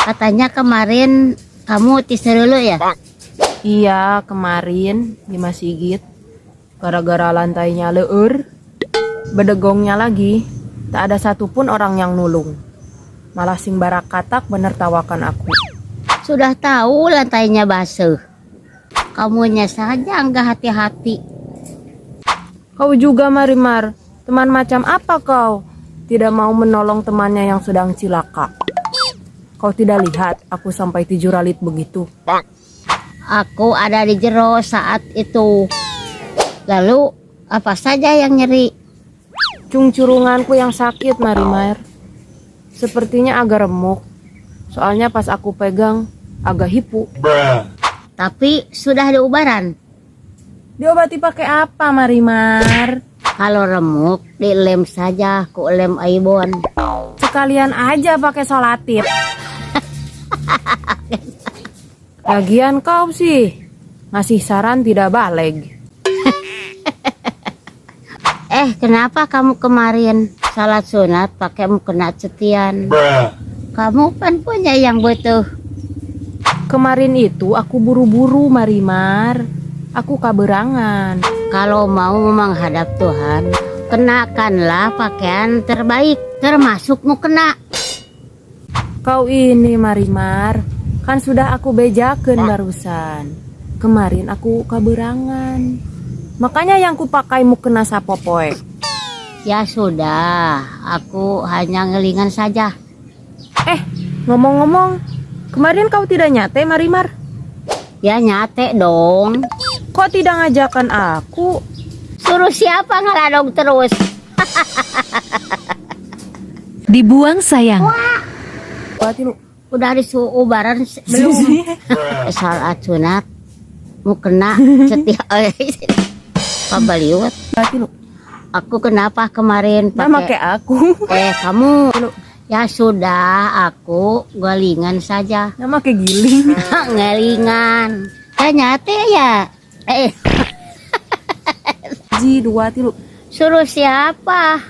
Katanya kemarin kamu tis dulu ya? Iya, kemarin di Masigit. Gara-gara lantainya leur, bedegongnya lagi, tak ada satupun orang yang nulung. Malah sing barak katak bener tawakan aku. Sudah tahu lantainya basuh. Kamunya saja enggak hati-hati. Kau juga Marimar, teman macam apa kau? Tidak mau menolong temannya yang sedang cilaka. Kau tidak lihat aku sampai 7 ralit begitu. Aku ada di jero saat itu. Lalu apa saja yang nyeri? Curunganku yang sakit Marimar. Sepertinya agak remuk. Soalnya pas aku pegang agak hipu. Tapi sudah ada ubaran. Diobati pakai apa Marimar? Kalau remuk dilem saja ku lem aibon. Sekalian aja pakai solatif. Lagian kau sih ngasih saran tidak baleg. Kenapa kamu kemarin salat sunat pakai mukena cetian? Kamu kan punya yang butuh. Kemarin itu aku buru-buru Marimar. Aku kaberangan. Kalau mau menghadap Tuhan, kenakanlah pakaian terbaik, termasuk mukena. Kau ini Marimar, kan sudah aku bejakan barusan. Kemarin aku kaberangan. Makanya yang kupakai mukena sapopoe. Ya sudah, aku hanya ngelingan saja. Ngomong-ngomong, kemarin kau tidak nyate Marimar? Ya nyate dong. Kok tidak ngajakan aku? Suruh siapa ngeladong terus? Dibuang sayang. Berarti lu Udah disuruh ubaran belum? Salat sunat, mukena cetian. Pabaliwat. berarti lu Aku kenapa kemarin nah make pakai? aku. Kamu. Ya sudah, aku gelingan saja. Nah make giling. Ngelingan. Ya nyate ya. Ji 2 tilu. Suruh siapa?